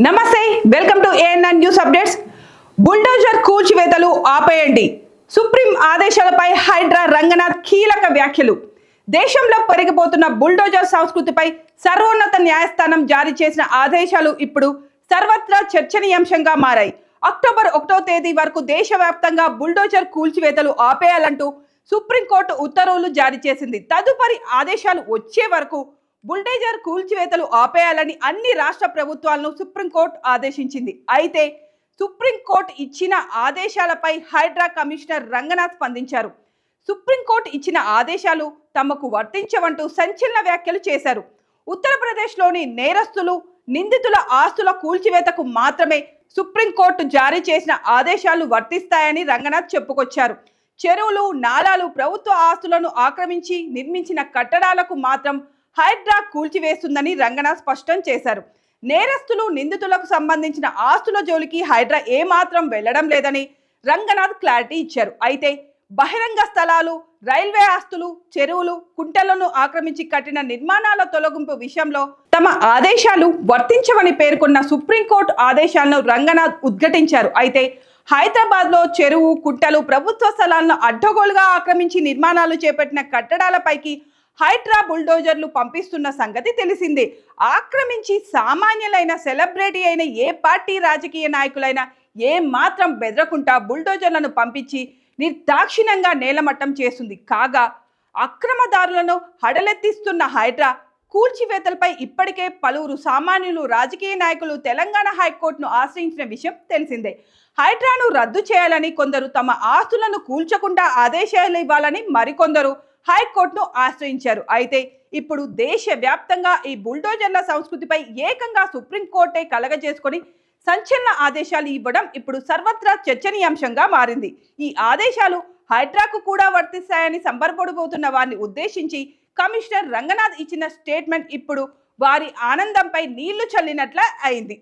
నమస్తే, welcome to ANN news updates. Bulldozer కూల్చివేతలు ఆపేయండి, సుప్రీం ఆదేశాలపై హైడ్రా రంగనాథ్ కీలక వ్యాఖ్యలు. దేశంలో పెరిగిపోతున్న బుల్డోజర్ సంస్కృతిపై సర్వోన్నత న్యాయస్థానం జారీ చేసిన ఆదేశాలు ఇప్పుడు సర్వత్రా చర్చనీయాంశంగా మారాయి. అక్టోబర్ 1వ తేదీ వరకు దేశవ్యాప్తంగా బుల్డోజర్ కూల్చివేతలు ఆపేయాలంటూ సుప్రీంకోర్టు ఉత్తర్వులు జారీ చేసింది. తదుపరి ఆదేశాలు వచ్చే వరకు బుల్డోజర్ కూల్చివేతలు ఆపేయాలని అన్ని రాష్ట్ర ప్రభుత్వాలను సుప్రీంకోర్టు ఆదేశించింది. అయితే సుప్రీంకోర్టు ఇచ్చిన ఆదేశాలపై హైడ్రా కమిషనర్ రంగనాథ్ స్పందించారు. సుప్రీంకోర్టు ఇచ్చిన ఆదేశాలు తమకు వర్తించవంటూ సంచలన వ్యాఖ్యలు చేశారు. ఉత్తరప్రదేశ్లోని నేరస్తులు, నిందితుల ఆస్తుల కూల్చివేతకు మాత్రమే సుప్రీంకోర్టు జారీ చేసిన ఆదేశాలు వర్తిస్తాయని రంగనాథ్ చెప్పుకొచ్చారు. చెరువులు, నాలాలు, ప్రభుత్వ ఆస్తులను ఆక్రమించి నిర్మించిన కట్టడాలకు మాత్రం హైడ్రా కూల్చివేస్తుందని రంగనాథ్ స్పష్టం చేశారు. నేరస్తులు, నిందితులకు సంబంధించిన ఆస్తుల జోలికి హైడ్రా ఏమాత్రం వెళ్లడం లేదని రంగనాథ్ క్లారిటీ ఇచ్చారు. అయితే బహిరంగ స్థలాలు, రైల్వే ఆస్తులు, చెరువులు, కుంటలను ఆక్రమించి కట్టిన నిర్మాణాల తొలగింపు విషయంలో తమ ఆదేశాలు వర్తించవని పేర్కొన్న సుప్రీంకోర్టు ఆదేశాలను రంగనాథ్ ఉద్ఘాటించారు. అయితే హైదరాబాద్లో చెరువు, కుంటలు, ప్రభుత్వ స్థలాలను అడ్డగోలుగా ఆక్రమించి నిర్మాణాలు చేపట్టిన కట్టడాలపైకి హైడ్రా బుల్డోజర్లు పంపిస్తున్న సంగతి తెలిసిందే. ఆక్రమించి సామాన్యులైన, సెలబ్రిటీ అయిన ఏ పార్టీ రాజకీయ నాయకులైనా ఏ మాత్రం బెదరకుండా బుల్డోజర్లను పంపించి నిర్దాక్షిణ్యంగా నేలమట్టం చేస్తుంది. కాగా అక్రమదారులను హడలెత్తిస్తున్న హైడ్రా కూల్చివేతలపై ఇప్పటికే పలువురు సామాన్యులు, రాజకీయ నాయకులు తెలంగాణ హైకోర్టును ఆశ్రయించిన విషయం తెలిసిందే. హైడ్రాను రద్దు చేయాలని కొందరు, తమ ఆస్తులను కూల్చకుండా ఆదేశాలు ఇవ్వాలని మరికొందరు హైకోర్టును ఆశ్రయించారు. అయితే ఇప్పుడు దేశవ్యాప్తంగా ఈ బుల్డోజర్ల సంస్కృతిపై ఏకంగా సుప్రీంకోర్టే కలగజేసుకొని సంచలన ఆదేశాలు ఇవ్వడం ఇప్పుడు సర్వత్రా చర్చనీయాంశంగా మారింది. ఈ ఆదేశాలు హైడ్రాకు కూడా వర్తిస్తాయని సంబరపడిపోతున్న వారిని ఉద్దేశించి కమిషనర్ రంగనాథ్ ఇచ్చిన స్టేట్మెంట్ ఇప్పుడు వారి ఆనందంపై నీళ్లు చల్లినట్ల అయింది.